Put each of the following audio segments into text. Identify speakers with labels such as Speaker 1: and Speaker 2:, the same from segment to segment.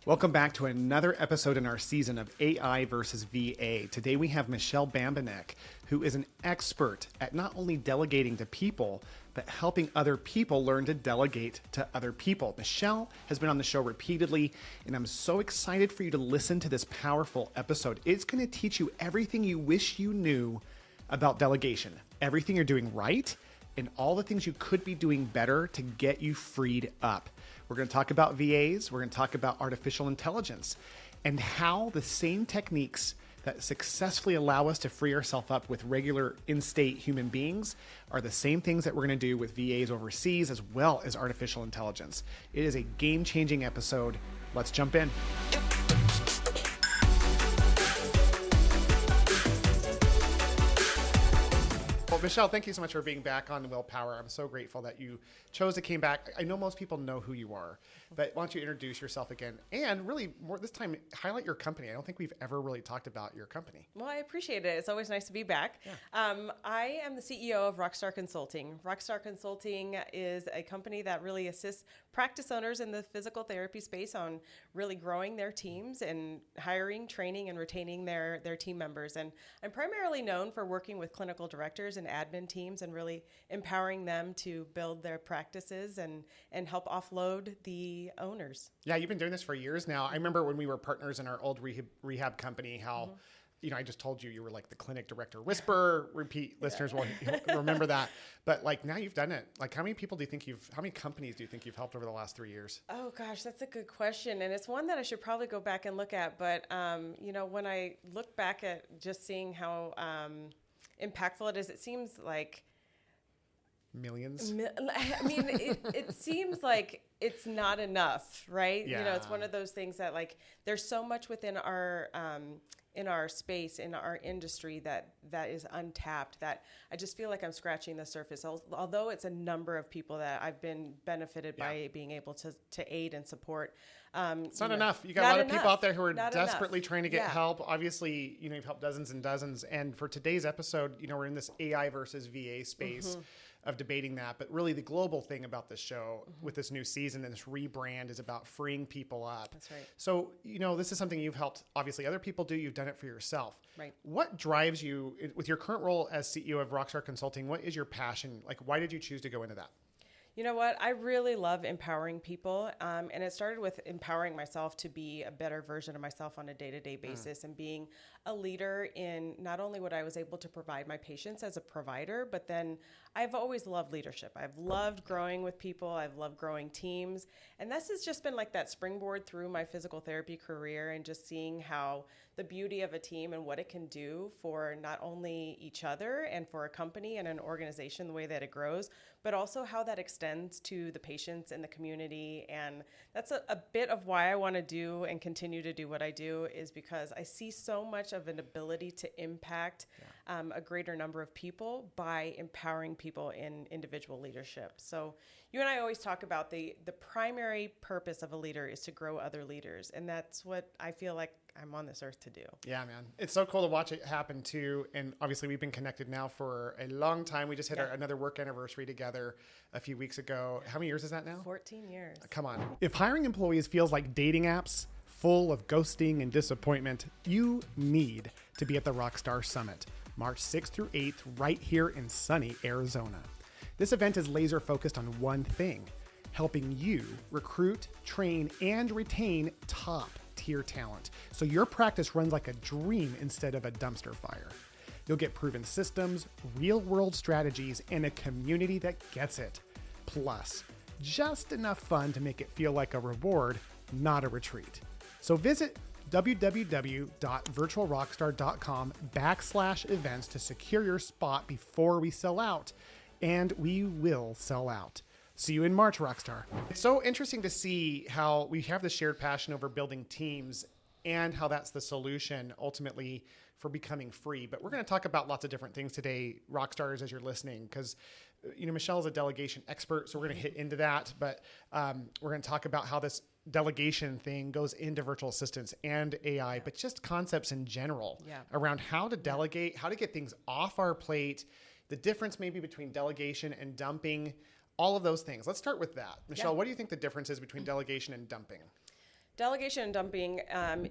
Speaker 1: Welcome back to another episode in our season of AI versus VA. Today we have Michelle Bambenek, who is an expert at not only delegating to people, but helping other people learn to delegate to other people. Michelle has been on the show repeatedly, and I'm so excited for you to listen to this powerful episode. It's going to teach you everything you wish you knew about delegation, everything you're doing right, and all the things you could be doing better to get you freed up. We're going to talk about VAs, we're going to talk about artificial intelligence, and how the same techniques that successfully allow us to free ourselves up with regular in-state human beings are the same things that we're going to do with VAs overseas as well as artificial intelligence. It is a game-changing episode. Let's jump in. Well, Michelle, thank you so much for being back on Willpower. I'm so grateful that you chose to came back. I know most people know who you are, but why don't you introduce yourself again and really more this time highlight your company. I don't think we've ever really talked about your company.
Speaker 2: Well, I appreciate it. It's always nice to be back. Yeah. I am the CEO of Rockstar Consulting. Rockstar Consulting is a company that really assists practice owners in the physical therapy space on really growing their teams and hiring, training, and retaining their team members. And I'm primarily known for working with clinical directors and admin teams and really empowering them to build their practices and help offload the owners.
Speaker 1: Yeah, you've been doing this for years now. I remember when we were partners in our old rehab company, how I just told you were like the clinic director whisperer. Repeat listeners will remember that. But like now you've done it. Like how many companies do you think you've helped over the last 3 years?
Speaker 2: Oh gosh, that's a good question. And it's one that I should probably go back and look at. But, when I look back at just seeing how impactful it is, it seems like
Speaker 1: millions.
Speaker 2: It seems like it's not enough, right?
Speaker 1: Yeah.
Speaker 2: It's one of those things that like there's so much within our space, in our industry that is untapped, that I just feel like I'm scratching the surface. Although it's a number of people that I've been benefited by being able to aid and support.
Speaker 1: It's not enough. You got a lot of people out there who are desperately trying to get help. Obviously, you've helped dozens and dozens. And for today's episode, we're in this AI versus VA space of debating that. But really the global thing about this show with this new season and this rebrand is about freeing people up.
Speaker 2: That's right.
Speaker 1: So, this is something you've helped obviously other people do. You've done it for yourself.
Speaker 2: Right.
Speaker 1: What drives you with your current role as CEO of Rockstar Consulting? What is your passion? Like, why did you choose to go into that?
Speaker 2: You know what? I really love empowering people. And it started with empowering myself to be a better version of myself on a day-to-day basis and being a leader in not only what I was able to provide my patients as a provider, but then I've always loved leadership. I've loved growing with people. I've loved growing teams. And this has just been like that springboard through my physical therapy career and just seeing how the beauty of a team and what it can do for not only each other and for a company and an organization, the way that it grows, but also how that extends to the patients in the community. And that's a bit of why I want to do and continue to do what I do, is because I see so much of an ability to impact a greater number of people by empowering people in individual leadership. So you and I always talk about the primary purpose of a leader is to grow other leaders. And that's what I feel like I'm on this earth to do.
Speaker 1: Yeah, man. It's so cool to watch it happen too. And obviously we've been connected now for a long time. We just hit another work anniversary together a few weeks ago. How many years is that now?
Speaker 2: 14 years.
Speaker 1: Come on. If hiring employees feels like dating apps full of ghosting and disappointment, you need to be at the Rockstar Summit, March 6th through 8th, right here in sunny Arizona. This event is laser focused on one thing: helping you recruit, train, and retain top tier talent, so your practice runs like a dream instead of a dumpster fire. You'll get proven systems, real-world strategies, and a community that gets it. Plus, just enough fun to make it feel like a reward, not a retreat. So visit www.virtualrockstar.com/events to secure your spot before we sell out. And we will sell out. See you in March, Rockstar. It's so interesting to see how we have this shared passion over building teams and how that's the solution ultimately for becoming free. But we're going to talk about lots of different things today, Rockstars, as you're listening, because Michelle is a delegation expert, so we're going to hit into that. But we're going to talk about how this delegation thing goes into virtual assistants and AI, but just concepts in general around how to delegate, how to get things off our plate, the difference maybe between delegation and dumping, all of those things. Let's start with that. Michelle, what do you think the difference is between delegation and dumping?
Speaker 2: Delegation and dumping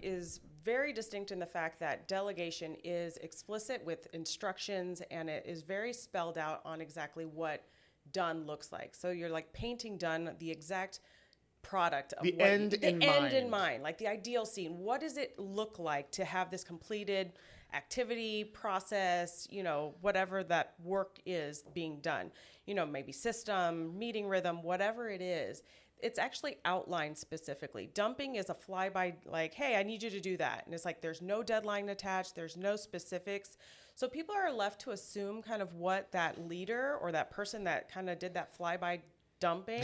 Speaker 2: is very distinct in the fact that delegation is explicit with instructions and it is very spelled out on exactly what done looks like. So you're like painting done, the exact product of
Speaker 1: the end in mind,
Speaker 2: like the ideal scene. What does it look like to have this completed activity, process, whatever that work is being done, maybe system, meeting rhythm, whatever it is. It's actually outlined specifically. Dumping is a flyby, like, hey, I need you to do that. And it's like, there's no deadline attached. There's no specifics. So people are left to assume kind of what that leader or that person that kind of did that flyby dumping,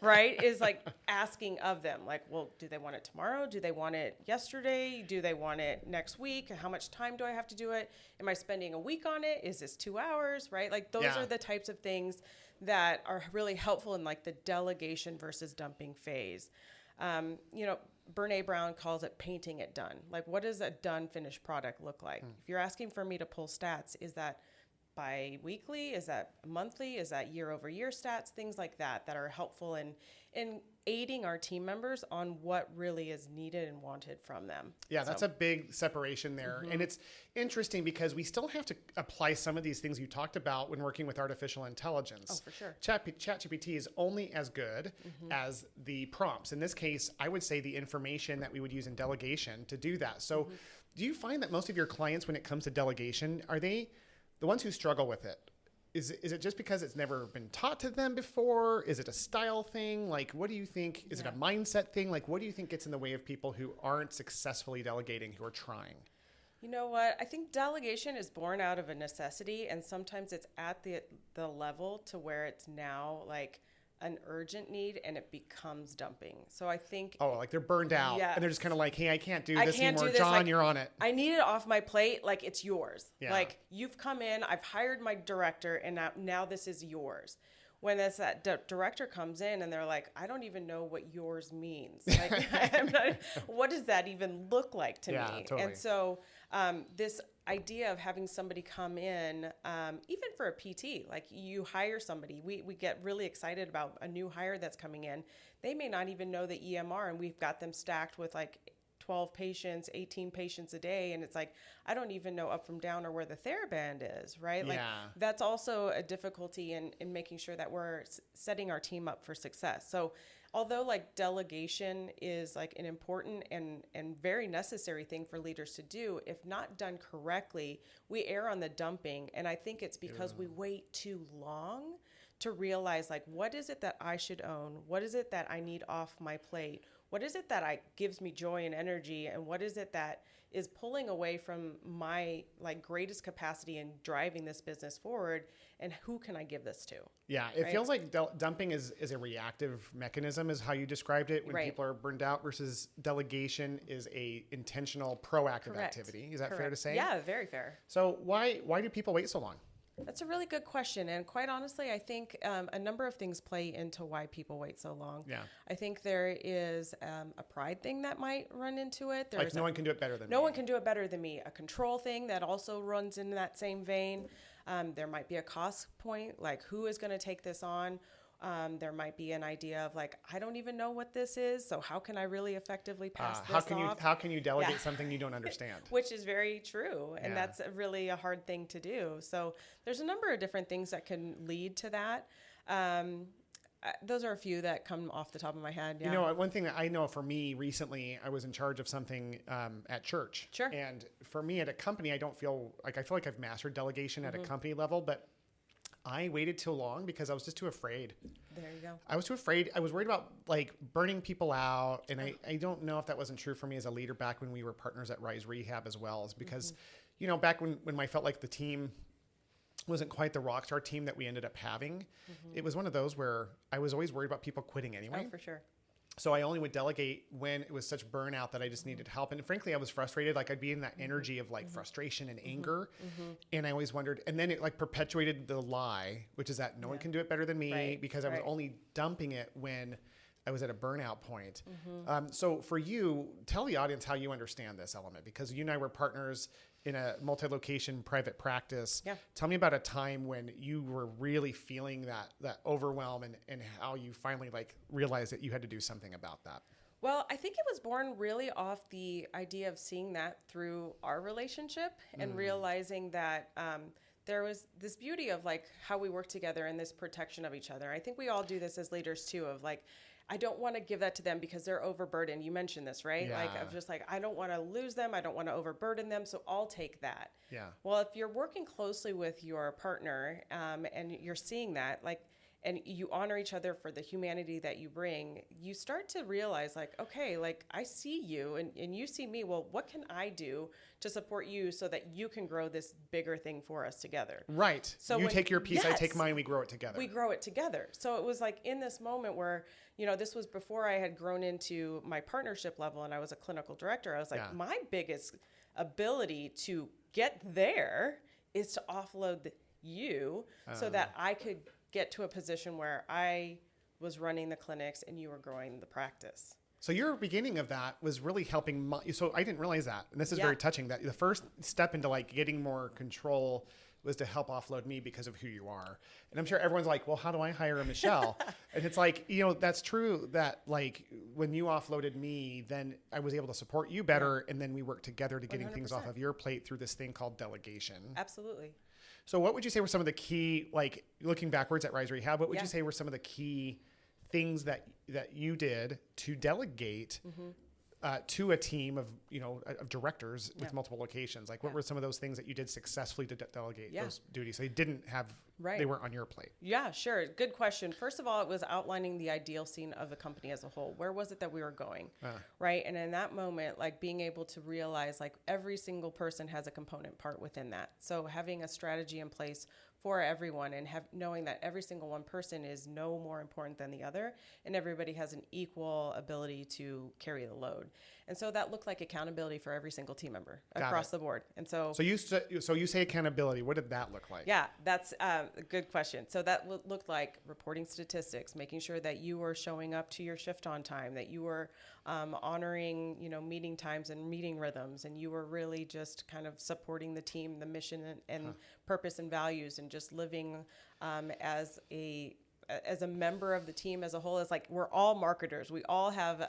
Speaker 2: right, is like asking of them. Like, well, do they want it tomorrow? Do they want it yesterday? Do they want it next week? How much time do I have to do it? Am I spending a week on it? Is this 2 hours, right? Like those are the types of things that are really helpful in like the delegation versus dumping phase. Brene Brown calls it painting it done. Like, what does a done finished product look like? If you're asking for me to pull stats, is that bi-weekly? Is that monthly? Is that year-over-year stats? Things like that are helpful in aiding our team members on what really is needed and wanted from them.
Speaker 1: Yeah, that's a big separation there. And it's interesting because we still have to apply some of these things you talked about when working with artificial intelligence.
Speaker 2: Oh, for sure.
Speaker 1: ChatGPT is only as good as the prompts. In this case, I would say the information that we would use in delegation to do that. So do you find that most of your clients, when it comes to delegation, are they the ones who struggle with it? Is it just because it's never been taught to them before? Is it a style thing? Like, what do you think? Is it a mindset thing? Like, what do you think gets in the way of people who aren't successfully delegating, who are trying?
Speaker 2: You know what? I think delegation is born out of a necessity, and sometimes it's at the level to where it's now like an urgent need and it becomes dumping. So I think...
Speaker 1: Oh, like they're burned out and they're just kind of like, hey, I can't do this anymore.
Speaker 2: John,
Speaker 1: like, you're on it.
Speaker 2: I need it off my plate. Like, it's yours.
Speaker 1: Yeah.
Speaker 2: Like, you've come in, I've hired my director, and now this is yours. When that director comes in and they're like, I don't even know what yours means. Like, what does that even look like to me?
Speaker 1: Totally.
Speaker 2: And so this idea of having somebody come in, even for a PT, like you hire somebody, we get really excited about a new hire that's coming in. They may not even know the EMR, and we've got them stacked with like 12 patients, 18 patients a day. And it's like, I don't even know up from down or where the TheraBand is, right? Like that's also a difficulty in making sure that we're setting our team up for success. So although like delegation is like an important and very necessary thing for leaders to do, if not done correctly, we err on the dumping. And I think it's because we wait too long to realize like, what is it that I should own? What is it that I need off my plate? What is it that gives me joy and energy? And what is it that is pulling away from my like greatest capacity in driving this business forward? And who can I give this to? Yeah,
Speaker 1: it feels like dumping is a reactive mechanism, is how you described it when people are burned out, versus delegation is a intentional, proactive activity. Is that fair to say?
Speaker 2: Yeah, very fair.
Speaker 1: So why do people wait so long?
Speaker 2: That's a really good question. And quite honestly, I think a number of things play into why people wait so long.
Speaker 1: Yeah.
Speaker 2: I think there is a pride thing that might run into it.
Speaker 1: Like no one can do it better than me.
Speaker 2: No one can do it better than me. A control thing that also runs in that same vein. There might be a cost point, like who is going to take this on? There might be an idea of like, I don't even know what this is, so how can I really effectively pass this off?
Speaker 1: How can you delegate something you don't understand?
Speaker 2: Which is very true, and that's really a hard thing to do. So there's a number of different things that can lead to that. Those are a few that come off the top of my head. Yeah.
Speaker 1: You know, one thing that I know for me recently, I was in charge of something at church.
Speaker 2: Sure.
Speaker 1: And for me at a company, I feel like I've mastered delegation at a company level, but I waited too long because I was just too afraid.
Speaker 2: There you go.
Speaker 1: I was too afraid. I was worried about like burning people out. And I don't know if that wasn't true for me as a leader back when we were partners at Rise Rehab as well, is because, you know, back when I felt like the team wasn't quite the Rockstar team that we ended up having, it was one of those where I was always worried about people quitting anyway.
Speaker 2: Oh, for sure.
Speaker 1: So I only would delegate when it was such burnout that I just needed help. And frankly, I was frustrated. Like I'd be in that energy of like frustration and anger. And I always wondered, and then it like perpetuated the lie, which is that no one can do it better than me, because I was only dumping it when I was at a burnout point. So for you, tell the audience how you understand this element, because you and I were partners in a multi-location private practice.
Speaker 2: Yeah.
Speaker 1: Tell me about a time when you were really feeling that overwhelm and how you finally like realized that you had to do something about that.
Speaker 2: Well, I think it was born really off the idea of seeing that through our relationship and realizing that there was this beauty of like how we work together and this protection of each other. I think we all do this as leaders too, of like, I don't want to give that to them because they're overburdened. You mentioned this, right?
Speaker 1: Yeah.
Speaker 2: Like, I'm just like, I don't want to lose them. I don't want to overburden them. So I'll take that.
Speaker 1: Yeah.
Speaker 2: Well, if you're working closely with your partner and you're seeing that, like, and you honor each other for the humanity that you bring, you start to realize like, okay, like I see you and you see me. Well, what can I do to support you so that you can grow this bigger thing for us together?
Speaker 1: Right. So you take your piece, I take mine, we grow it together.
Speaker 2: We grow it together. So it was like in this moment where, this was before I had grown into my partnership level and I was a clinical director. I was like, my biggest ability to get there is to offload you so that I could get to a position where I was running the clinics and you were growing the practice.
Speaker 1: So your beginning of that was really helping. So I didn't realize that. And this is very touching, that the first step into like getting more control was to help offload me because of who you are. And I'm sure everyone's like, well, how do I hire a Michelle? And it's like, that's true that like when you offloaded me, then I was able to support you better. And then we worked together to getting 100%. Things off of your plate through this thing called delegation.
Speaker 2: Absolutely.
Speaker 1: So what would you say were some of the key, like looking backwards at Rise Rehab, what would you say were some of the key things that you did to delegate to a team of directors with multiple locations? Like what were some of those things that you did successfully to delegate those duties? They didn't have, they weren't on your plate.
Speaker 2: Yeah, sure. Good question. First of all, it was outlining the ideal scene of the company as a whole. Where was it that we were going? Right. And in that moment, like being able to realize like every single person has a component part within that. So having a strategy in place for everyone and knowing that every single one person is no more important than the other and everybody has an equal ability to carry the load. And so that looked like accountability for every single team member across the board. And so
Speaker 1: you say accountability. What did that look like?
Speaker 2: Yeah, that's a good question. So that looked like reporting statistics, making sure that you were showing up to your shift on time, that you were honoring, meeting times and meeting rhythms, and you were really just kind of supporting the team, the mission and purpose and values, and just living as a member of the team as a whole. It's like we're all marketers. We all have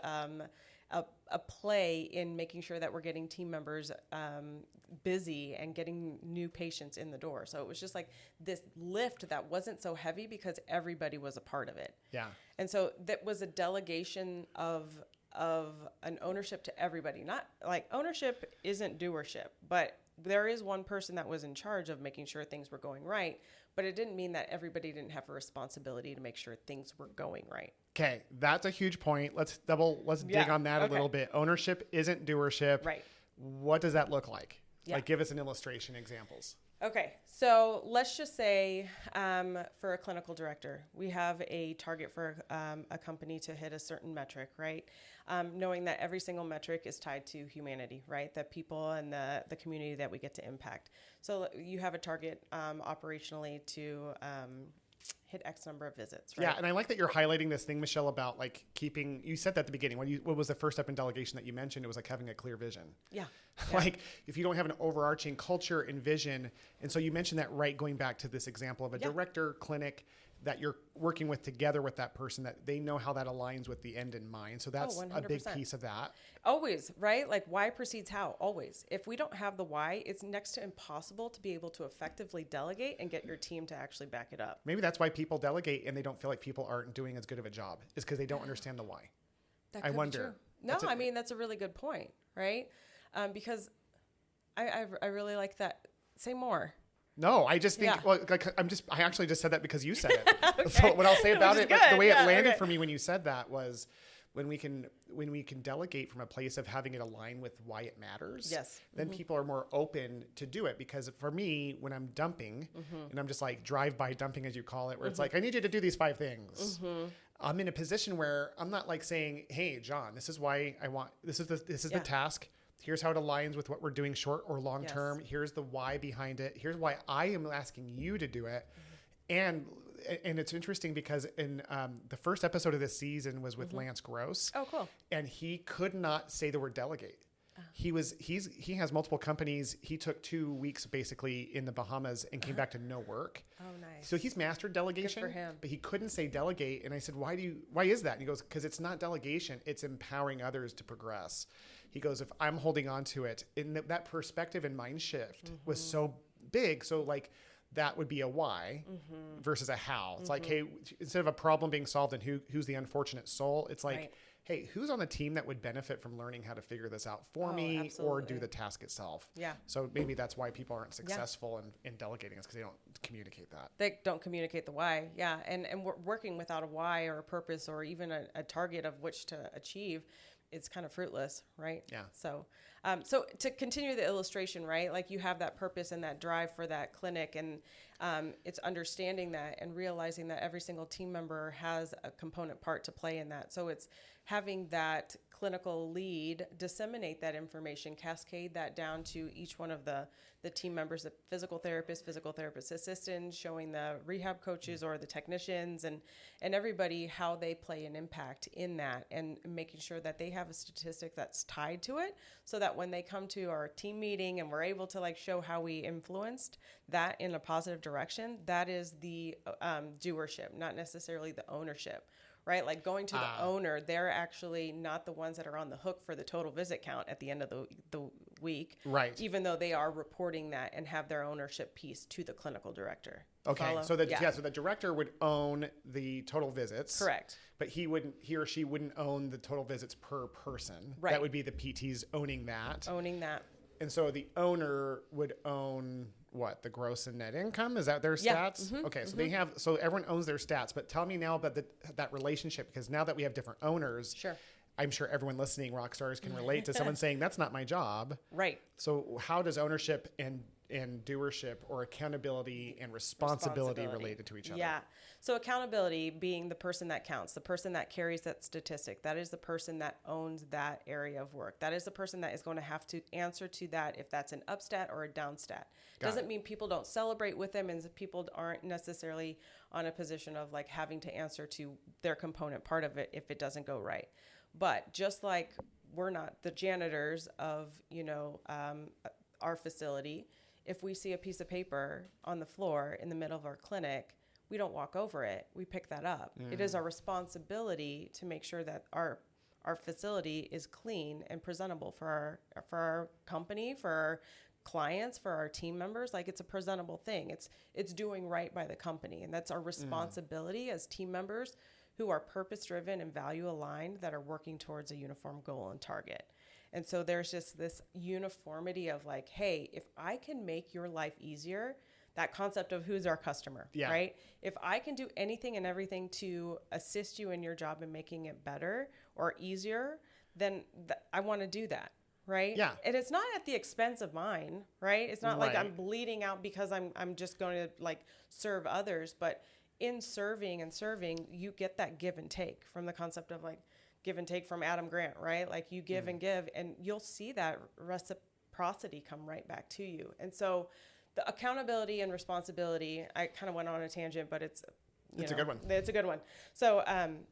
Speaker 2: a play in making sure that we're getting team members busy and getting new patients in the door. So it was just like this lift that wasn't so heavy because everybody was a part of it.
Speaker 1: Yeah.
Speaker 2: And so that was a delegation of an ownership to everybody. Not like ownership isn't doership, but there is one person that was in charge of making sure things were going right, but it didn't mean that everybody didn't have a responsibility to make sure things were going right.
Speaker 1: Okay, that's a huge point. Let's dig on that a little bit. Ownership isn't doership.
Speaker 2: Right.
Speaker 1: What does that look like?
Speaker 2: Yeah.
Speaker 1: Like give us an illustration, examples.
Speaker 2: Okay, so let's just say for a clinical director, we have a target for a company to hit a certain metric, right? Knowing that every single metric is tied to humanity, right? The people and the community that we get to impact. So you have a target operationally to hit X number of visits, right?
Speaker 1: Yeah, and I like that you're highlighting this thing, Michelle, about like keeping, you said that at the beginning, what was the first step in delegation that you mentioned? It was like having a clear vision.
Speaker 2: Yeah.
Speaker 1: Like if you don't have an overarching culture and vision, and so you mentioned that, right, going back to this example of a director clinic that you're working with together with that person, that they know how that aligns with the end in mind. So that's a big piece of that.
Speaker 2: Always, right? Like why precedes how, always. If we don't have the why, it's next to impossible to be able to effectively delegate and get your team to actually back it up.
Speaker 1: Maybe that's why people delegate and they don't feel like people aren't doing as good of a job, is because they don't understand the why.
Speaker 2: That could be true. No, I mean, that's a really good point, right? Because I really like that. Say more.
Speaker 1: No, I just think, I actually just said that because you said it.
Speaker 2: Okay.
Speaker 1: So what I'll say about it,
Speaker 2: good.
Speaker 1: the way it landed for me when you said that was when we can delegate from a place of having it align with why it matters, then people are more open to do it. Because for me, when I'm dumping and I'm just like drive-by dumping, as you call it, where it's like, I need you to do these 5 things. I'm in a position where I'm not like saying, hey, John, this is why I want, this is the task. Here's how it aligns with what we're doing short or long term. Here's the why behind it. Here's why I am asking you to do it. And it's interesting because in the first episode of this season was with Lance Gross.
Speaker 2: Oh, cool.
Speaker 1: And he could not say the word delegate. He has multiple companies. He took 2 weeks basically in the Bahamas and came back to no work.
Speaker 2: Oh, nice.
Speaker 1: So he's mastered delegation,
Speaker 2: Good for him.
Speaker 1: but he couldn't say delegate. And I said, why is that? And he goes, because it's not delegation. It's empowering others to progress. He goes, if I'm holding on to it, and that perspective and mind shift was so big. So like that would be a why versus a how. It's like, hey, instead of a problem being solved and who's the unfortunate soul, it's like, hey, who's on the team that would benefit from learning how to figure this out for me or do the task itself?
Speaker 2: Yeah.
Speaker 1: So maybe that's why people aren't successful in delegating, is because they don't communicate that.
Speaker 2: They don't communicate the why. Yeah. And we're working without a why or a purpose or even a target of which to achieve, it's kind of fruitless, right?
Speaker 1: Yeah.
Speaker 2: So, so to continue the illustration, right? Like you have that purpose and that drive for that clinic, and it's understanding that and realizing that every single team member has a component part to play in that. So it's having that clinical lead disseminate that information, cascade that down to each one of the team members, the physical therapist assistants, showing the rehab coaches or the technicians and everybody how they play an impact in that, and making sure that they have a statistic that's tied to it, so that when they come to our team meeting and we're able to like show how we influenced that in a positive direction, that is the doership, not necessarily the ownership. Right? Like going to the owner, they're actually not the ones that are on the hook for the total visit count at the end of the week.
Speaker 1: Right.
Speaker 2: Even though they are reporting that and have their ownership piece to the clinical director.
Speaker 1: Okay.
Speaker 2: Follow?
Speaker 1: So so the director would own the total visits.
Speaker 2: Correct.
Speaker 1: But he or she wouldn't own the total visits per person.
Speaker 2: Right.
Speaker 1: That would be the PTs owning that. And so the owner would own what? The gross and net income? Is that their stats?
Speaker 2: Yeah.
Speaker 1: Okay. So so everyone owns their stats, but tell me now about that relationship, because now that we have different owners,
Speaker 2: Sure.
Speaker 1: I'm sure everyone listening, rock stars, can relate to someone saying that's not my job.
Speaker 2: Right.
Speaker 1: So how does ownership and doership or accountability and responsibility related to each other?
Speaker 2: Yeah. So accountability being the person that counts, the person that carries that statistic, that is the person that owns that area of work. That is the person that is going to have to answer to that if that's an up stat or a down stat. Doesn't mean people don't celebrate with them, and people aren't necessarily on a position of like having to answer to their component part of it if it doesn't go right. But just like we're not the janitors of, our facility, if we see a piece of paper on the floor in the middle of our clinic, we don't walk over it. We pick that up. It is our responsibility to make sure that our facility is clean and presentable for our company, for our clients, for our team members. Like, it's a presentable thing. It's doing right by the company, and that's our responsibility as team members who are purpose-driven and value-aligned, that are working towards a uniform goal and target. And so there's just this uniformity of like, hey, if I can make your life easier, that concept of who's our customer, right? If I can do anything and everything to assist you in your job and making it better or easier, then I want to do that, right? Yeah. And it's not at the expense of mine, right? It's not like I'm bleeding out because I'm just going to like serve others, but in serving, you get that give and take from the concept of like give and take from Adam Grant, right? Like you give and give, and you'll see that reciprocity come right back to you. And so the accountability and responsibility, I kind of went on a tangent, but it's a good one. It's a good one. So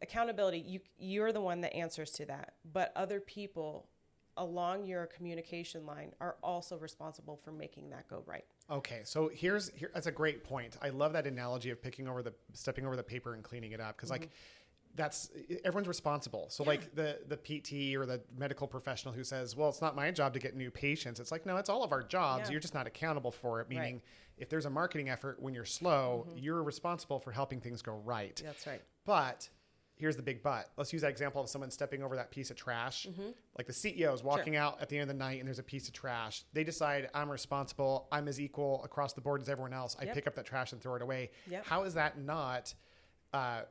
Speaker 2: accountability, you're the one that answers to that, but other people along your communication line are also responsible for making that go right.
Speaker 1: Okay, so that's a great point. I love that analogy of stepping over the paper and cleaning it up, because like that's everyone's responsible. So like the PT or the medical professional who says, well, it's not my job to get new patients. It's like, no, it's all of our jobs. You're just not accountable for it. Meaning if there's a marketing effort, when you're slow, you're responsible for helping things go right.
Speaker 2: That's right.
Speaker 1: But here's the big but. Let's use that example of someone stepping over that piece of trash. Like the CEO is walking out at the end of the night and there's a piece of trash. They decide, I'm responsible. I'm as equal across the board as everyone else. I pick up that trash and throw it away. How is that not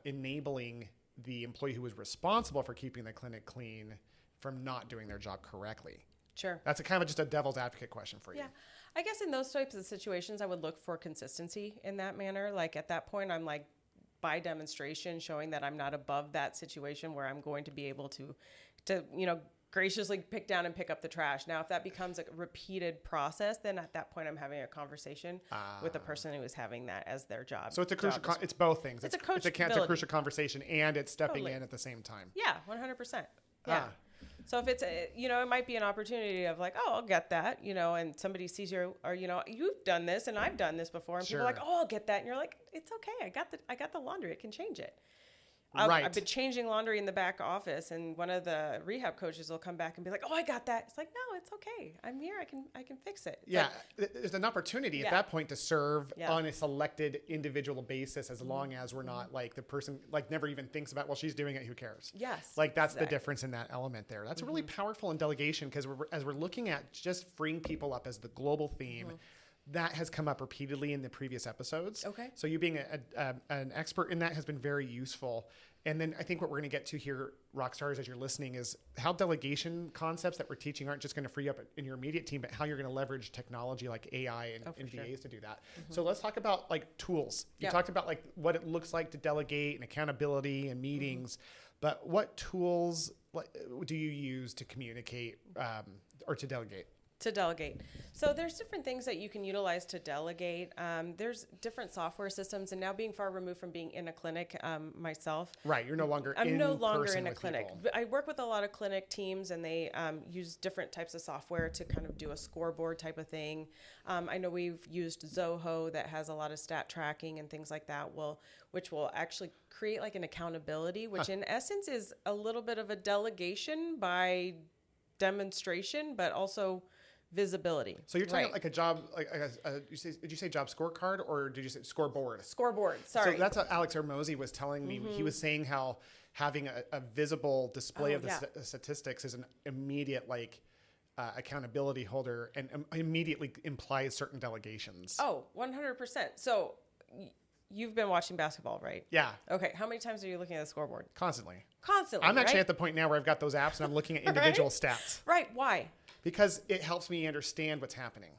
Speaker 1: enabling the employee who was responsible for keeping the clinic clean from not doing their job correctly?
Speaker 2: Sure.
Speaker 1: That's kind of just a devil's advocate question for you.
Speaker 2: Yeah. I guess in those types of situations, I would look for consistency in that manner. Like at that point, I'm like, by demonstration, showing that I'm not above that situation where I'm going to be able to graciously pick down and pick up the trash. Now, if that becomes a repeated process, then at that point I'm having a conversation with the person who is having that as their job.
Speaker 1: So it's a crucial, it's both things.
Speaker 2: It's a
Speaker 1: crucial conversation and it's stepping in at the same time.
Speaker 2: Yeah, 100%. Yeah. So if it's, it might be an opportunity of like, oh, I'll get that, and somebody sees you, or, you've done this and I've done this before. And people are like, oh, I'll get that. And you're like, it's okay. I got the laundry. I can change it. I've been changing laundry in the back office, and one of the rehab coaches will come back and be like, "Oh, I got that." It's like, no, it's okay. I'm here. I can fix it.
Speaker 1: It's there's an opportunity at that point to serve on a selected individual basis, as long as we're not like the person like never even thinks about, well, she's doing it. Who cares?
Speaker 2: Yes.
Speaker 1: Like that's the difference in that element there. That's really powerful in delegation, because as we're looking at just freeing people up as the global theme. That has come up repeatedly in the previous episodes.
Speaker 2: Okay.
Speaker 1: So you being an expert in that has been very useful. And then I think what we're going to get to here, Rockstars, as you're listening, is how delegation concepts that we're teaching aren't just going to free up in your immediate team, but how you're going to leverage technology like AI and VAs to do that. So let's talk about like tools. You talked about like what it looks like to delegate and accountability and meetings, but what tools do you use to communicate or to delegate?
Speaker 2: To delegate. So there's different things that you can utilize to delegate. There's different software systems, and now being far removed from being in a clinic myself.
Speaker 1: Right. You're no longer
Speaker 2: I'm no longer in a clinic. People. I work with a lot of clinic teams, and they use different types of software to kind of do a scoreboard type of thing. I know we've used Zoho that has a lot of stat tracking and things like that, which will actually create like an accountability, which in essence is a little bit of a delegation by demonstration, but also visibility.
Speaker 1: So you're talking like a job, did you say job scorecard, or did you say scoreboard?
Speaker 2: Scoreboard, sorry.
Speaker 1: So that's what Alex Hermosi was telling me. He was saying how having a visible display of the statistics is an immediate accountability holder, and immediately implies certain delegations.
Speaker 2: Oh, 100%. So you've been watching basketball, right?
Speaker 1: Yeah.
Speaker 2: Okay. How many times are you looking at the scoreboard?
Speaker 1: Constantly.
Speaker 2: I'm
Speaker 1: actually at the point now where I've got those apps and I'm looking at individual stats.
Speaker 2: Right. Why?
Speaker 1: Because it helps me understand what's happening.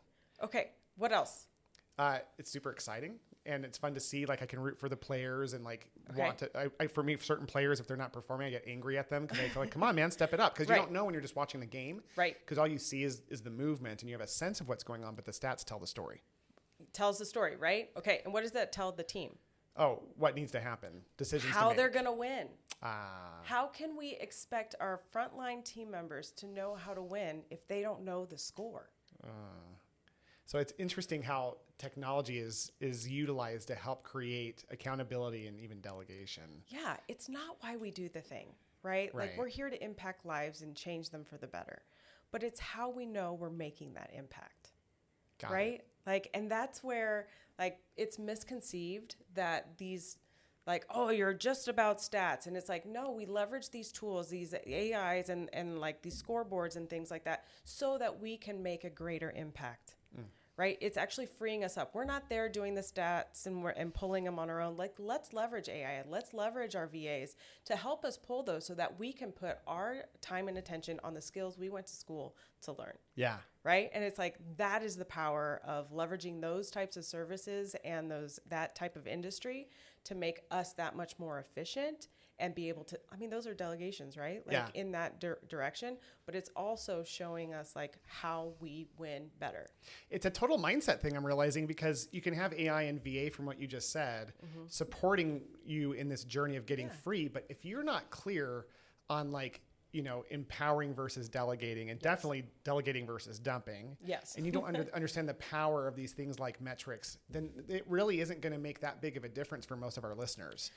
Speaker 2: Okay. What else?
Speaker 1: It's super exciting, and it's fun to see. Like I can root for the players and want to. For me, certain players, if they're not performing, I get angry at them because I feel like, come on, man, step it up. Because you don't know when you're just watching the game.
Speaker 2: Right.
Speaker 1: Because all you see is the movement, and you have a sense of what's going on, but the stats tell the story.
Speaker 2: Tells the story, right? Okay. And what does that tell the team?
Speaker 1: Oh, what needs to happen? Decisions to
Speaker 2: How
Speaker 1: make.
Speaker 2: they're going to win. How can we expect our frontline team members to know how to win if they don't know the score?
Speaker 1: So it's interesting how technology is utilized to help create accountability and even delegation.
Speaker 2: Yeah, it's not why we do the thing, right? Like we're here to impact lives and change them for the better. But it's how we know we're making that impact.
Speaker 1: Got
Speaker 2: right?
Speaker 1: it.
Speaker 2: Like, and that's where it's misconceived that these oh, you're just about stats. And it's like, no, we leverage these tools, these AIs and like these scoreboards and things like that so that we can make a greater impact. Right? It's actually freeing us up. We're not there doing the stats and pulling them on our own. Like, let's leverage AI. Let's leverage our VAs to help us pull those so that we can put our time and attention on the skills we went to school to learn.
Speaker 1: Yeah.
Speaker 2: Right? And it's like, that is the power of leveraging those types of services and that type of industry to make us that much more efficient and be able to, those are delegations, right? In that direction, but it's also showing us how we win better.
Speaker 1: It's a total mindset thing, I'm realizing, because you can have AI and VA, from what you just said, supporting you in this journey of getting free. But if you're not clear on empowering versus delegating, and definitely delegating versus dumping.
Speaker 2: Yes.
Speaker 1: And you don't understand the power of these things like metrics, then it really isn't going to make that big of a difference for most of our listeners.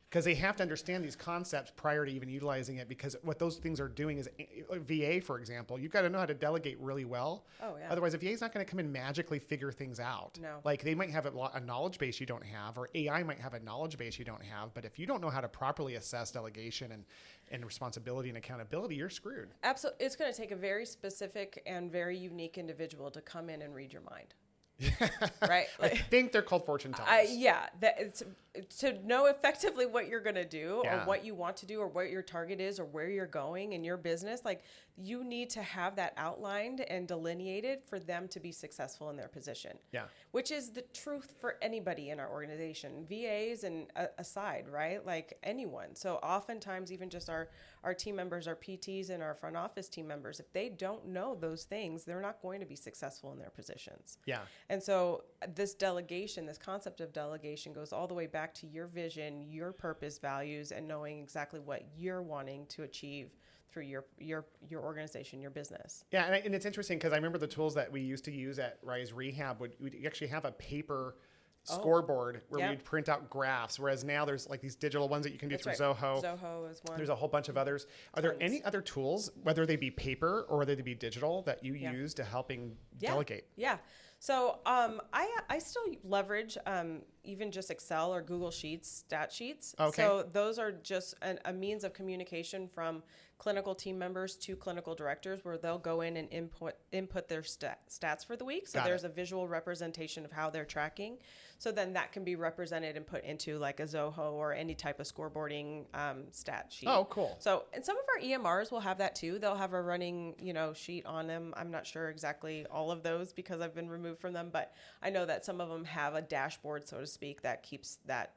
Speaker 1: Because they have to understand these concepts prior to even utilizing it, because what those things are doing is, VA, for example, you've got to know how to delegate really well.
Speaker 2: Oh, yeah.
Speaker 1: Otherwise, a VA is not going to come and magically figure things out.
Speaker 2: No.
Speaker 1: They might have a knowledge base you don't have, or AI might have a knowledge base you don't have. But if you don't know how to properly assess delegation and responsibility and accountability, you're screwed.
Speaker 2: Absolutely. It's going to take a very specific and very unique individual to come in and read your mind. Right?
Speaker 1: I think they're called fortune tellers.
Speaker 2: To know effectively what you're going to do or what you want to do or what your target is or where you're going in your business, you need to have that outlined and delineated for them to be successful in their position. Yeah. Which is the truth for anybody in our organization, VAs and aside, right? Anyone. So oftentimes even just our team members, our PTs and our front office team members, if they don't know those things, they're not going to be successful in their positions. Yeah. And so this concept of delegation goes all the way back to your vision, your purpose, values, and knowing exactly what you're wanting to achieve through your organization, your business.
Speaker 1: Yeah, and it's interesting because I remember the tools that we used to use at Rise Rehab we'd actually have a paper scoreboard where we'd print out graphs, whereas now there's like these digital ones that you can do through Zoho.
Speaker 2: Zoho is one.
Speaker 1: There's a whole bunch of others. Are there any other tools, whether they be paper or whether they be digital, that you use to helping delegate?
Speaker 2: Yeah. So I still leverage even just Excel or Google Sheets, stat sheets.
Speaker 1: Okay.
Speaker 2: So those are just a means of communication from clinical team members to clinical directors, where they'll go in and input their stats for the week. So there's a visual representation of how they're tracking. So then that can be represented and put into like a Zoho or any type of scoreboarding stat sheet.
Speaker 1: Oh, cool.
Speaker 2: So, and some of our EMRs will have that too. They'll have a running, sheet on them. I'm not sure exactly all of those because I've been removed from them, but I know that some of them have a dashboard, so to speak, that keeps that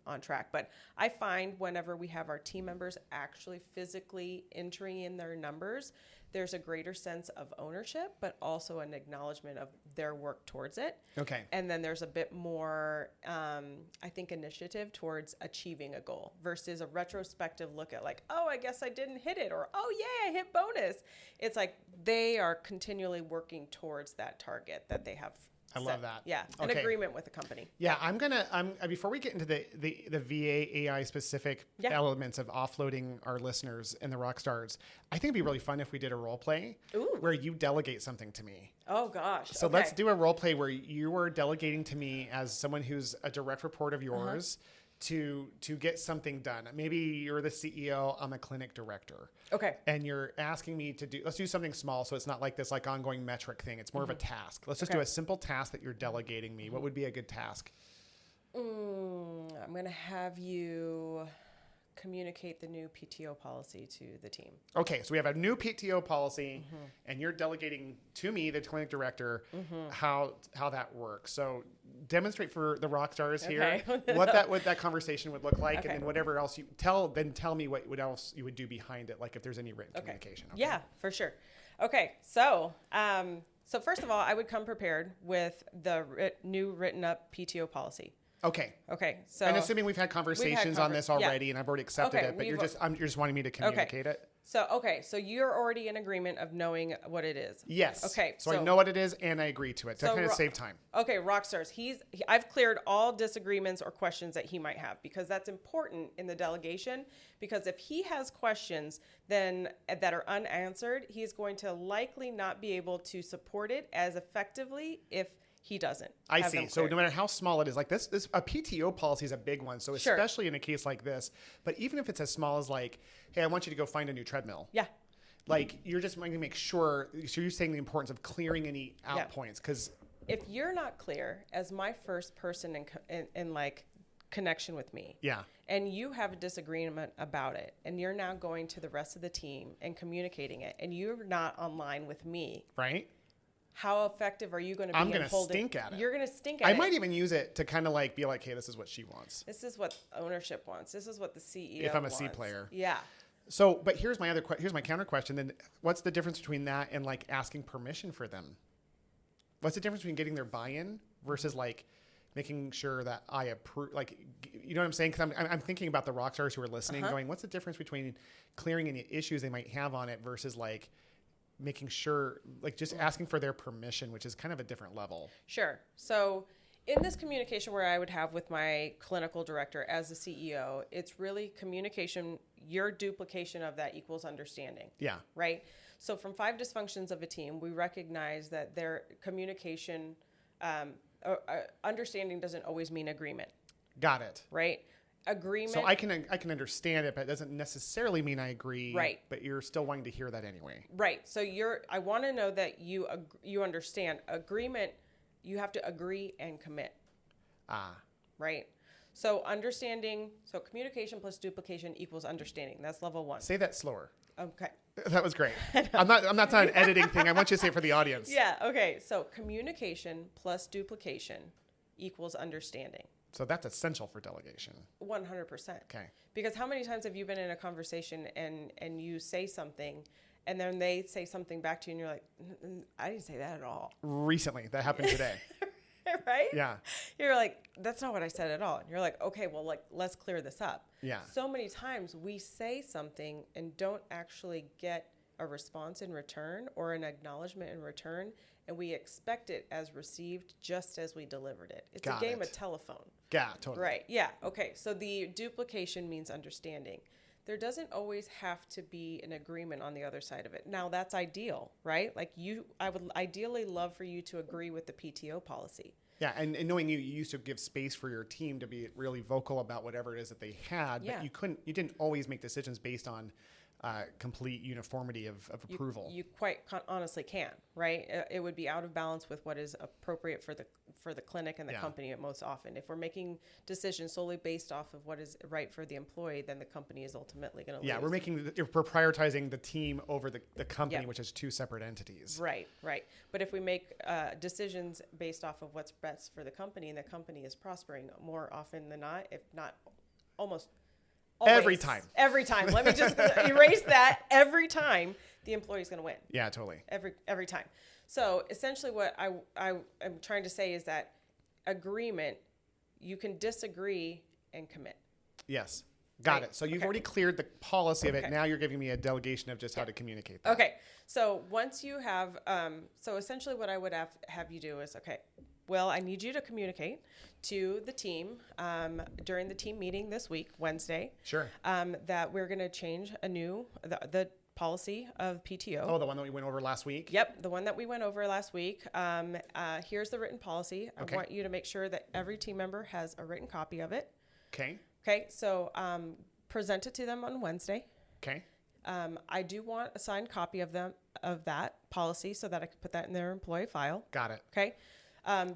Speaker 2: on track. But I find whenever we have our team members actually physically entering in their numbers, there's a greater sense of ownership, but also an acknowledgement of their work towards it.
Speaker 1: Okay.
Speaker 2: And then there's a bit more, I think, initiative towards achieving a goal versus a retrospective look at like, oh, I guess I didn't hit it, or, oh, yeah, I hit bonus. It's like they are continually working towards that target that they have.
Speaker 1: I love that.
Speaker 2: Yeah. An agreement with the company.
Speaker 1: Yeah. I'm before we get into the VA AI specific elements of offloading our listeners and the rock stars, I think it'd be really fun if we did a role play where you delegate something to me.
Speaker 2: Oh gosh.
Speaker 1: So let's do a role play where you are delegating to me as someone who's a direct report of yours to get something done. Maybe you're the CEO, I'm a clinic director.
Speaker 2: Okay.
Speaker 1: And you're asking me let's do something small, so it's not like this like ongoing metric thing. It's more of a task. Let's just do a simple task that you're delegating me. What would be a good task?
Speaker 2: I'm going to have you communicate the new PTO policy to the team.
Speaker 1: Okay, so we have a new PTO policy, and you're delegating to me, the clinic director, how that works. So demonstrate for the rock stars here what that conversation would look like, and then whatever else tell me what else you would do behind it, like if there's any written communication. Okay.
Speaker 2: Yeah, for sure. Okay, so first of all, I would come prepared with the new written up PTO policy.
Speaker 1: Okay.
Speaker 2: So,
Speaker 1: and assuming we've had conversations on this already, and I've already accepted it, but you're just wanting me to communicate it.
Speaker 2: So you're already in agreement of knowing what it is.
Speaker 1: Yes.
Speaker 2: Okay.
Speaker 1: So I know what it is, and I agree to it to kind of save time.
Speaker 2: Okay, Rockstars. I've cleared all disagreements or questions that he might have, because that's important in the delegation. Because if he has questions then that are unanswered, he's going to likely not be able to support it as effectively if he doesn't.
Speaker 1: I see. So no matter how small it is, like this a PTO policy is a big one. So especially in a case like this, but even if it's as small as like, hey, I want you to go find a new treadmill. Yeah. Like you're just wanting to make sure. So you're saying the importance of clearing any out points, because
Speaker 2: if you're not clear as my first person in like connection with me, and you have a disagreement about it, and you're now going to the rest of the team and communicating it, and you're not online with me,
Speaker 1: right?
Speaker 2: How effective are you going to be?
Speaker 1: I'm going to stink at it.
Speaker 2: You're going to stink at it.
Speaker 1: I might even use it to kind of like be like, hey, this is what she wants.
Speaker 2: This is what ownership wants. This is what the CEO
Speaker 1: if I'm a
Speaker 2: wants.
Speaker 1: C player.
Speaker 2: Yeah.
Speaker 1: So, but here's my counter question. Then what's the difference between that and like asking permission for them? What's the difference between getting their buy-in versus like making sure that I approve? Like, you know what I'm saying? Because I'm thinking about the rock stars who are listening going, what's the difference between clearing any issues they might have on it versus like making sure, like just asking for their permission, which is kind of a different level.
Speaker 2: Sure. So in this communication where I would have with my clinical director as the CEO, it's really communication. Your duplication of that equals understanding. Yeah. Right? So from 5 dysfunctions of a team, we recognize that their communication, understanding doesn't always mean agreement.
Speaker 1: Got it.
Speaker 2: Right? Agreement.
Speaker 1: So I can understand it, but it doesn't necessarily mean I agree.
Speaker 2: Right.
Speaker 1: But you're still wanting to hear that anyway.
Speaker 2: Right. So I want to know that you understand. Agreement, you have to agree and commit. Right. So understanding, so communication plus duplication equals understanding. That's level 1.
Speaker 1: Say that slower.
Speaker 2: Okay.
Speaker 1: That was great. I'm not an editing thing. I want you to say it for the audience.
Speaker 2: Yeah. Okay. So communication plus duplication equals understanding.
Speaker 1: So that's essential for delegation.
Speaker 2: 100%.
Speaker 1: Okay.
Speaker 2: Because how many times have you been in a conversation and you say something and then they say something back to you and you're like, I didn't say that at all.
Speaker 1: Recently, that happened today.
Speaker 2: Right?
Speaker 1: Yeah.
Speaker 2: You're like, that's not what I said at all. And you're like, okay, well, like, let's clear this up.
Speaker 1: Yeah.
Speaker 2: So many times we say something and don't actually get a response in return or an acknowledgement in return, and we expect it as received just as we delivered it. It's
Speaker 1: Got
Speaker 2: a game
Speaker 1: it.
Speaker 2: of telephone.
Speaker 1: Yeah, totally.
Speaker 2: Right. Yeah. Okay. So the duplication means understanding. There doesn't always have to be an agreement on the other side of it. Now that's ideal, right? Like I would ideally love for you to agree with the PTO policy.
Speaker 1: Yeah, and knowing you used to give space for your team to be really vocal about whatever it is that they had,
Speaker 2: Yeah.
Speaker 1: but you didn't always make decisions based on complete uniformity of approval.
Speaker 2: You quite honestly can, right? It would be out of balance with what is appropriate for the clinic and the company most often. If we're making decisions solely based off of what is right for the employee, then the company is ultimately going to lose.
Speaker 1: Yeah, we're prioritizing the team over the company, which is two separate entities.
Speaker 2: Right. But if we make decisions based off of what's best for the company and the company is prospering more often than not, if not almost always,
Speaker 1: Every time.
Speaker 2: Let me just erase that. Every time the employee is going to win.
Speaker 1: Yeah, totally.
Speaker 2: Every time. So essentially what I am trying to say is that agreement, you can disagree and commit.
Speaker 1: Yes. Got it. So you've already cleared the policy of it.
Speaker 2: Okay.
Speaker 1: Now you're giving me a delegation of just how to communicate that.
Speaker 2: Okay. So once you have, so essentially what I would have you do is, okay, well, I need you to communicate to the team during the team meeting this week, Wednesday.
Speaker 1: Sure.
Speaker 2: That we're going to change the policy of PTO.
Speaker 1: Oh, the one that we went over last week?
Speaker 2: Yep, the one that we went over last week. Here's the written policy.
Speaker 1: Okay.
Speaker 2: I want you to make sure that every team member has a written copy of it.
Speaker 1: Okay.
Speaker 2: Okay, so present it to them on Wednesday.
Speaker 1: Okay.
Speaker 2: I do want a signed copy of that policy so that I can put that in their employee file.
Speaker 1: Got it.
Speaker 2: Okay.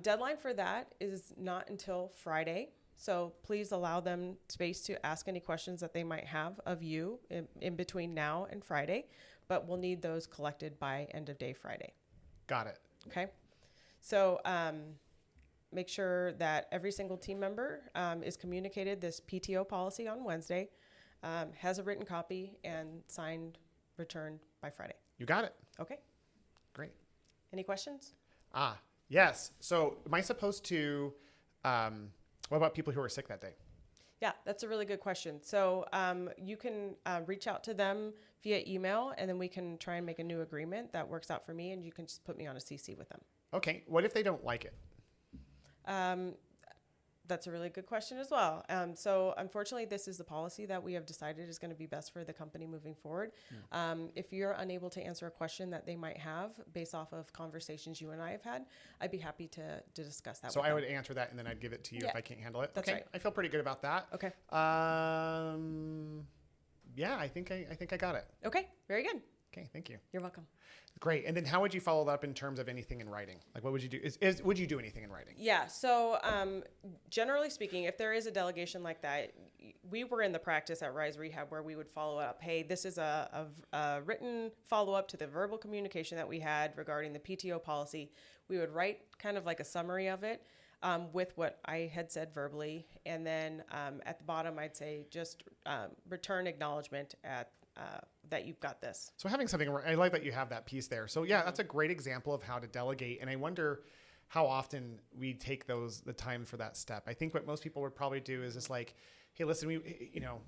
Speaker 2: Deadline for that is not until Friday. So please allow them space to ask any questions that they might have of you in between now and Friday, but we'll need those collected by end of day Friday.
Speaker 1: Got it.
Speaker 2: Okay. So make sure that every single team member is communicated this PTO policy on Wednesday, has a written copy and signed, returned by Friday.
Speaker 1: You got it.
Speaker 2: Okay.
Speaker 1: Great.
Speaker 2: Any questions?
Speaker 1: Yes. So am I supposed to, what about people who are sick that day?
Speaker 2: Yeah, that's a really good question. So you can reach out to them via email, and then we can try and make a new agreement that works out for me, and you can just put me on a CC with them.
Speaker 1: Okay. What if they don't like it?
Speaker 2: That's a really good question as well. So unfortunately, this is the policy that we have decided is going to be best for the company moving forward. If you're unable to answer a question that they might have based off of conversations you and I have had, I'd be happy to discuss that.
Speaker 1: So
Speaker 2: with
Speaker 1: I
Speaker 2: them.
Speaker 1: would answer that and then I'd give it to you if I can't handle it.
Speaker 2: That's
Speaker 1: okay.
Speaker 2: right.
Speaker 1: I feel pretty good about that.
Speaker 2: Okay.
Speaker 1: Yeah, I think I got it.
Speaker 2: Okay. Very good.
Speaker 1: Okay. Thank you.
Speaker 2: You're welcome.
Speaker 1: Great. And then how would you follow that up in terms of anything in writing? Like what would you do? Would you do anything in writing?
Speaker 2: Yeah. So generally speaking, if there is a delegation like that, we were in the practice at Rise Rehab where we would follow up. Hey, this is a written follow up to the verbal communication that we had regarding the PTO policy. We would write kind of like a summary of it with what I had said verbally. And then at the bottom, I'd say just return acknowledgement that you've got this.
Speaker 1: So having something, I like that you have that piece there. So yeah, that's a great example of how to delegate. And I wonder how often we take the time for that step. I think what most people would probably do is just like, hey, listen,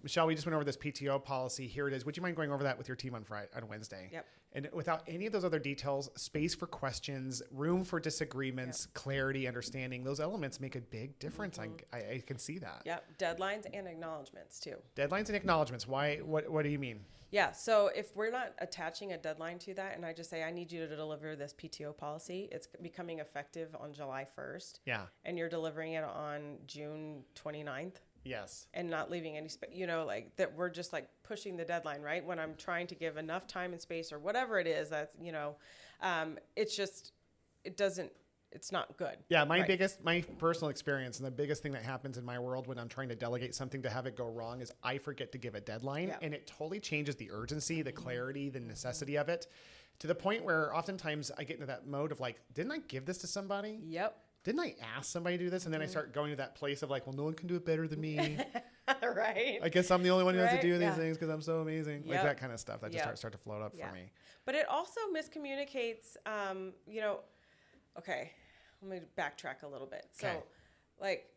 Speaker 1: Michelle, we just went over this PTO policy. Here it is. Would you mind going over that with your team on Wednesday?
Speaker 2: Yep.
Speaker 1: And without any of those other details, space for questions, room for disagreements, clarity, understanding, those elements make a big difference. I can see that.
Speaker 2: Yep. Deadlines and acknowledgements too.
Speaker 1: Deadlines and acknowledgements. Why? What do you mean?
Speaker 2: Yeah. So if we're not attaching a deadline to that, and I just say, I need you to deliver this PTO policy, it's becoming effective on July 1st.
Speaker 1: Yeah.
Speaker 2: And you're delivering it on June 29th.
Speaker 1: Yes.
Speaker 2: And not leaving any space, like that we're just like pushing the deadline, right? When I'm trying to give enough time and space or whatever it is, that's, it's not good.
Speaker 1: Yeah. My personal experience and the biggest thing that happens in my world when I'm trying to delegate something to have it go wrong is I forget to give a deadline and it totally changes the urgency, the clarity, the necessity of it to the point where oftentimes I get into that mode of like, didn't I give this to somebody?
Speaker 2: Yep.
Speaker 1: Didn't I ask somebody to do this? And then I start going to that place of like, well, no one can do it better than me.
Speaker 2: Right.
Speaker 1: I guess I'm the only one who has to do these
Speaker 2: Yeah.
Speaker 1: things because I'm so amazing. Like that kind of stuff that just start to float up for me.
Speaker 2: But it also miscommunicates, okay, let me backtrack a little bit.
Speaker 1: Okay.
Speaker 2: So like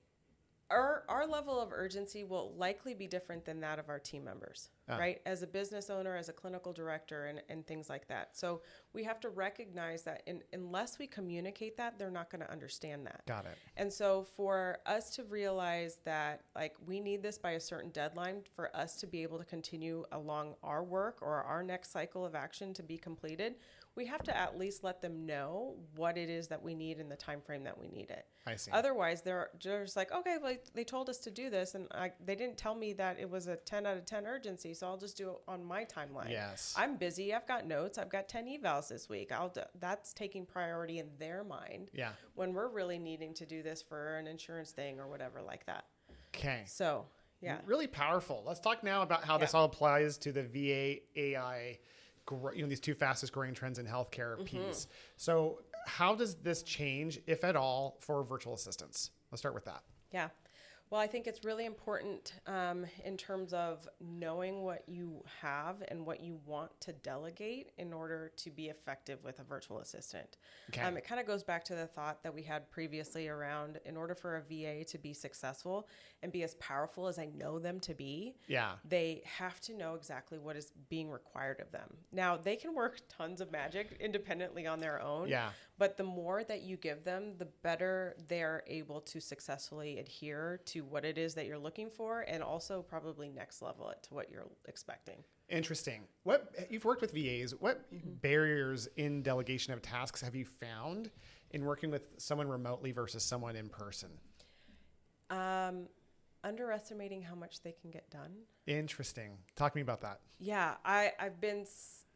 Speaker 2: our level of urgency will likely be different than that of our team members, right? As a business owner, as a clinical director, and things like that. So we have to recognize that unless we communicate that, they're not going to understand that.
Speaker 1: Got it.
Speaker 2: And so for us to realize that like we need this by a certain deadline for us to be able to continue along our work or our next cycle of action to be completed, we have to at least let them know what it is that we need in the time frame that we need it.
Speaker 1: I see.
Speaker 2: Otherwise, they're just like, okay, well, they told us to do this, and they didn't tell me that it was a 10 out of 10 urgency, so I'll just do it on my timeline.
Speaker 1: Yes.
Speaker 2: I'm busy. I've got notes. I've got 10 evals this week. That's taking priority in their mind.
Speaker 1: Yeah.
Speaker 2: When we're really needing to do this for an insurance thing or whatever like that.
Speaker 1: Okay.
Speaker 2: So, yeah.
Speaker 1: Really powerful. Let's talk now about how this all applies to the VA AI, these two fastest growing trends in healthcare piece. So how does this change, if at all, for virtual assistants? Let's start with that.
Speaker 2: Yeah. Well, I think it's really important in terms of knowing what you have and what you want to delegate in order to be effective with a virtual assistant.
Speaker 1: Okay.
Speaker 2: It kind of goes back to the thought that we had previously around in order for a VA to be successful and be as powerful as I know them to be, they have to know exactly what is being required of them. Now, they can work tons of magic independently on their own, but the more that you give them, the better they're able to successfully adhere to what it is that you're looking for, and also probably next level it to what you're expecting.
Speaker 1: Interesting. You've worked with VAs. What barriers in delegation of tasks have you found in working with someone remotely versus someone in person?
Speaker 2: Underestimating how much they can get done.
Speaker 1: Interesting. Talk to me about that.
Speaker 2: Yeah, I've been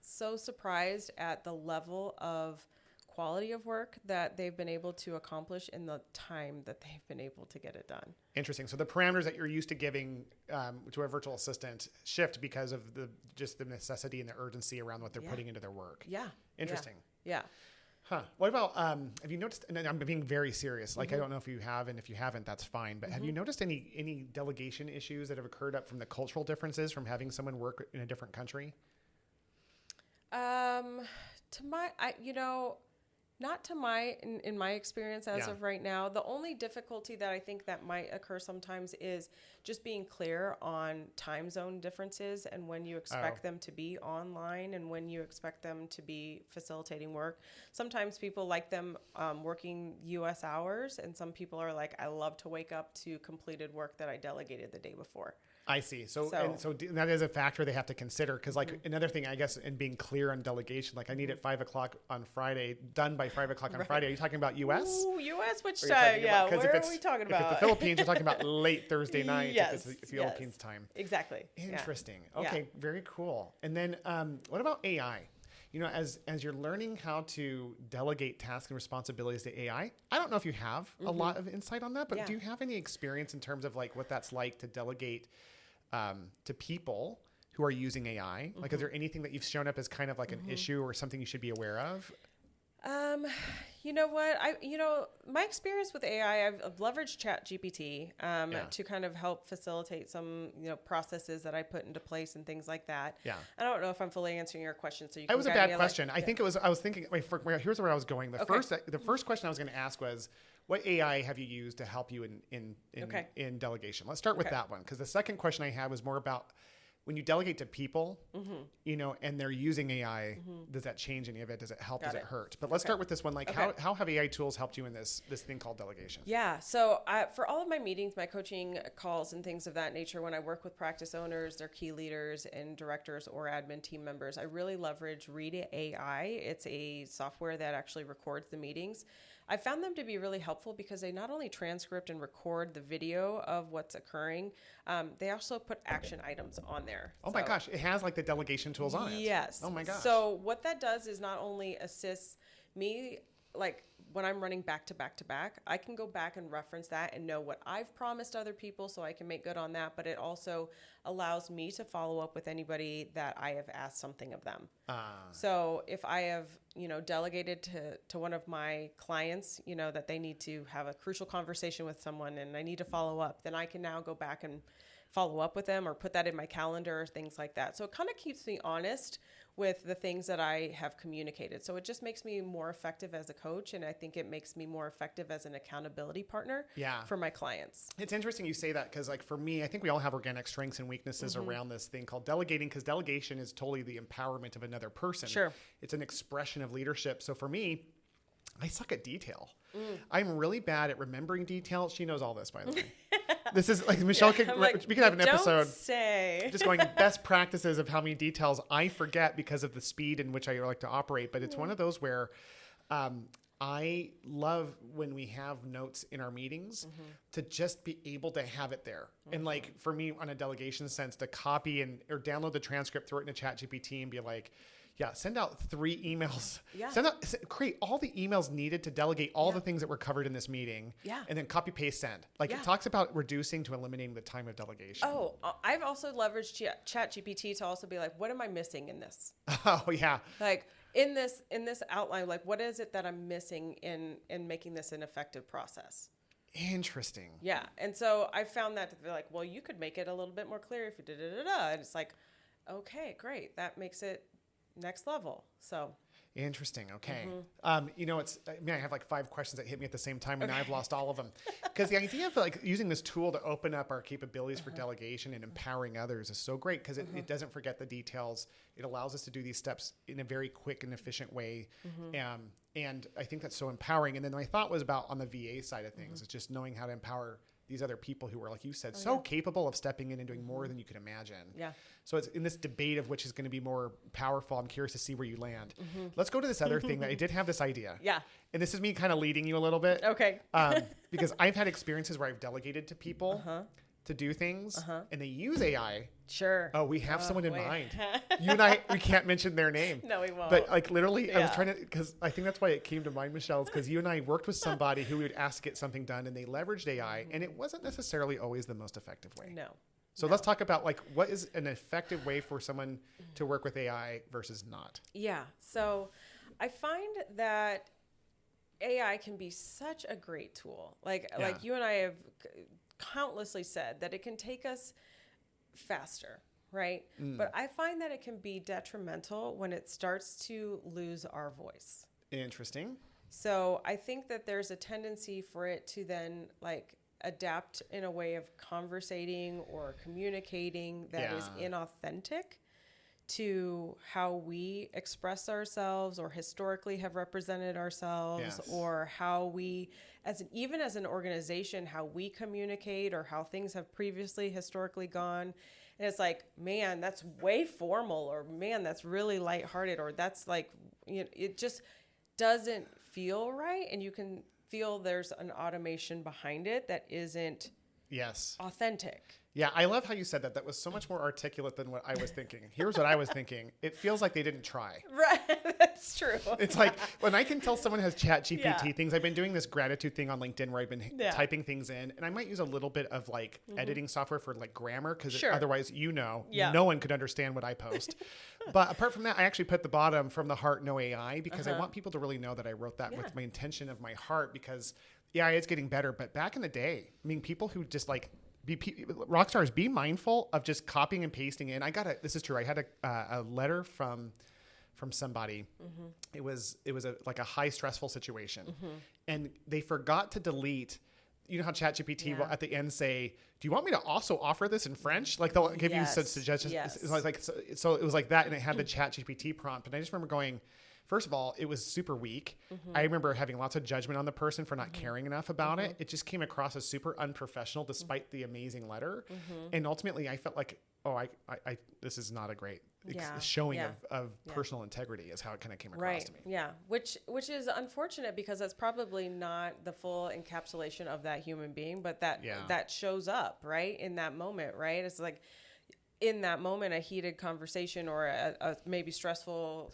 Speaker 2: so surprised at the level of quality of work that they've been able to accomplish in the time that they've been able to get it done.
Speaker 1: Interesting. So the parameters that you're used to giving to a virtual assistant shift because of the necessity and the urgency around what they're putting into their work.
Speaker 2: Yeah.
Speaker 1: Interesting.
Speaker 2: Yeah.
Speaker 1: Huh. What about, have you noticed, and I'm being very serious, like I don't know if you have, and if you haven't, that's fine, but have you noticed any delegation issues that have occurred up from the cultural differences from having someone work in a different country?
Speaker 2: Not to in my experience as of right now. The only difficulty that I think that might occur sometimes is just being clear on time zone differences and when you expect them to be online and when you expect them to be facilitating work. Sometimes people like them working U.S. hours, and some people are like, I love to wake up to completed work that I delegated the day before.
Speaker 1: I see. So that is a factor they have to consider. Cause like another thing, I guess, in being clear on delegation, like I need it 5 o'clock on Friday, done by 5 o'clock on Friday. Are you talking about US?
Speaker 2: Ooh, US, which time? Yeah. Where are we talking about?
Speaker 1: If it's the Philippines, you're talking about late Thursday night.
Speaker 2: Yes.
Speaker 1: If it's the Philippines time.
Speaker 2: Exactly.
Speaker 1: Interesting. Okay. Very cool. And then, what about AI? As you're learning how to delegate tasks and responsibilities to AI, I don't know if you have a lot of insight on that, but do you have any experience in terms of like what that's like to delegate to people who are using AI? Like, is there anything that you've shown up as kind of like an issue or something you should be aware of?
Speaker 2: You know what? My experience with AI, I've leveraged ChatGPT to kind of help facilitate some, processes that I put into place and things like that. Yeah. I don't know if I'm fully answering your question, so you can.
Speaker 1: It was a bad question. I think it was. I was thinking. Here's where I was going. The first question I was going to ask was, what AI have you used to help you in delegation? Let's start with that one, because the second question I had was more about when you delegate to people, and they're using AI, does that change any of it? Does it help? Does it hurt? But let's start with this one. Like, how have AI tools helped you in this thing called delegation? Yeah.
Speaker 2: So for all of my meetings, my coaching calls and things of that nature, when I work with practice owners, their key leaders and directors or admin team members, I really leverage Read AI. It's a software that actually records the meetings. I found them to be really helpful because they not only transcript and record the video of what's occurring, they also put action items on there.
Speaker 1: Oh my gosh, it has like the delegation tools on it.
Speaker 2: Yes.
Speaker 1: Oh my gosh.
Speaker 2: So what that does is not only assists me, like when I'm running back to back to back, I can go back and reference that and know what I've promised other people so I can make good on that. But it also allows me to follow up with anybody that I have asked something of them. So if I have, delegated to one of my clients, that they need to have a crucial conversation with someone and I need to follow up, then I can now go back and follow up with them or put that in my calendar or things like that. So it kind of keeps me honest with the things that I have communicated. So it just makes me more effective as a coach. And I think it makes me more effective as an accountability partner for my clients.
Speaker 1: It's interesting you say that because like for me, I think we all have organic strengths and weaknesses around this thing called delegating, because delegation is totally the empowerment of another person.
Speaker 2: Sure.
Speaker 1: It's an expression of leadership. So for me, I suck at detail. I'm really bad at remembering detail. She knows all this, by the way. This is like Michelle. We could have an episode just going best practices of how many details I forget because of the speed in which I like to operate. But it's one of those where I love when we have notes in our meetings to just be able to have it there. And like for me, on a delegation sense, to copy or download the transcript, throw it in a ChatGPT, and be like, yeah, send out 3 emails. Yeah. Create all the emails needed to delegate all the things that were covered in this meeting. Yeah. And then copy, paste, send. Like it talks about reducing to eliminating the time of delegation.
Speaker 2: Oh, I've also leveraged ChatGPT to also be like, what am I missing in this?
Speaker 1: Oh, yeah.
Speaker 2: Like in this outline, like what is it that I'm missing in making this an effective process?
Speaker 1: Interesting.
Speaker 2: Yeah. And so I found that to be like, well, you could make it a little bit more clear if you did it. And it's like, okay, great. That makes it next level. So
Speaker 1: interesting. Okay. I have like 5 questions that hit me at the same time, and now I've lost all of them. Because the idea of like using this tool to open up our capabilities for delegation and empowering others is so great, because it doesn't forget the details. It allows us to do these steps in a very quick and efficient way. And I think that's so empowering. And then my thought was about on the VA side of things, is just knowing how to empower these other people who are, like you said, capable of stepping in and doing more than you could imagine. Yeah. So it's in this debate of which is going to be more powerful. I'm curious to see where you land. Let's go to this other thing that I did have this idea. Yeah. And this is me kind of leading you a little bit. Okay. Because I've had experiences where I've delegated to people to do things, and they use AI. Sure. Oh, we have someone in mind. You and I, we can't mention their name. No, we won't. But like literally, I was trying to, because I think that's why it came to mind, Michelle, because you and I worked with somebody who we would ask to get something done, and they leveraged AI, and it wasn't necessarily always the most effective way. No. So let's talk about like what is an effective way for someone to work with AI versus not. Yeah. So I find that AI can be such a great tool. Like you and I have countlessly said that it can take us faster, right? But I find that it can be detrimental when it starts to lose our voice. Interesting. So I think that there's a tendency for it to then like adapt in a way of conversating or communicating that is inauthentic to how we express ourselves or historically have represented ourselves, or how we, even as an organization, how we communicate or how things have previously historically gone. And it's like, man, that's way formal, or man, that's really lighthearted, or that's like, it just doesn't feel right. And you can feel there's an automation behind it that isn't authentic. Yeah, I love how you said that. That was so much more articulate than what I was thinking. Here's what I was thinking. It feels like they didn't try. Right, that's true. It's like when I can tell someone has ChatGPT things. I've been doing this gratitude thing on LinkedIn where I've been typing things in, and I might use a little bit of like editing software for like grammar, because otherwise, no one could understand what I post. But apart from that, I actually put the bottom from the heart, no AI, because I want people to really know that I wrote that with my intention of my heart, because AI is getting better. But back in the day, I mean, people who just like rock stars, be mindful of just copying and pasting in. This is true. I had a letter from somebody. It was like a high stressful situation, and they forgot to delete. You know how ChatGPT will at the end say, "Do you want me to also offer this in French?" Like they'll give you some suggestions. So it was like that, and it had the ChatGPT prompt. And I just remember going, first of all, it was super weak. I remember having lots of judgment on the person for not caring enough about it. It just came across as super unprofessional, despite the amazing letter. And ultimately, I felt like, this is not a great showing of personal integrity, is how it kind of came across to me. Yeah, which is unfortunate, because that's probably not the full encapsulation of that human being, but that shows up right in that moment, right? It's like, in that moment, a heated conversation or a maybe stressful,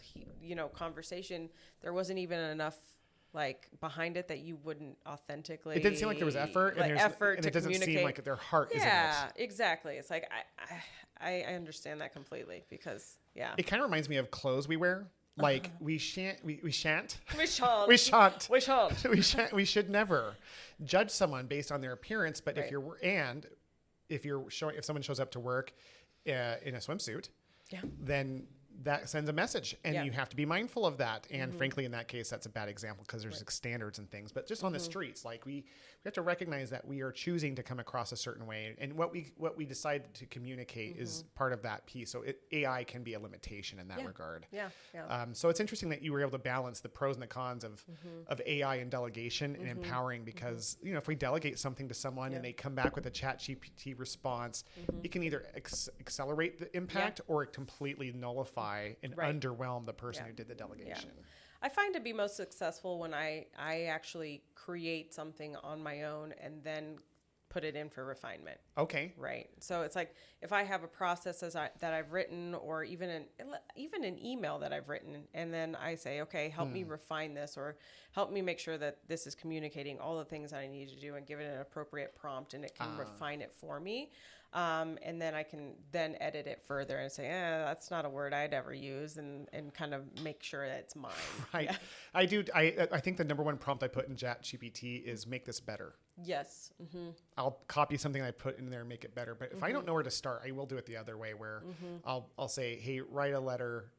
Speaker 1: conversation, there wasn't even enough like behind it that you wouldn't authentically. It didn't seem like there was effort, and it doesn't seem like their heart is in it. Yeah, exactly. It's like I understand that completely, because it kind of reminds me of clothes we wear. Like we shan't. We should never judge someone based on their appearance. But if someone shows up to work in a swimsuit, then that sends a message, and you have to be mindful of that. And frankly, in that case, that's a bad example because there's standards and things. But just on the streets, like we have to recognize that we are choosing to come across a certain way, and what we decide to communicate is part of that piece. So AI can be a limitation in that regard. So it's interesting that you were able to balance the pros and the cons of AI and delegation and empowering, because if we delegate something to someone and they come back with a ChatGPT response, it can either accelerate the impact or completely nullify and underwhelm the person who did the delegation.
Speaker 2: I find to be most successful when I actually create something on my own and then put it in for refinement.
Speaker 1: Okay.
Speaker 2: Right. So it's like if I have a process that I've written, or even an email that I've written, and then I say, okay, help me refine this, or help me make sure that this is communicating all the things that I need to do, and give it an appropriate prompt, and it can refine it for me. And then I can then edit it further and say, that's not a word I'd ever use, and kind of make sure that it's mine.
Speaker 1: Right. Yeah. I think the number one prompt I put in ChatGPT is make this better.
Speaker 2: Yes.
Speaker 1: I'll copy something I put in there and make it better. But if I don't know where to start, I will do it the other way, where I'll say, hey, write a letter,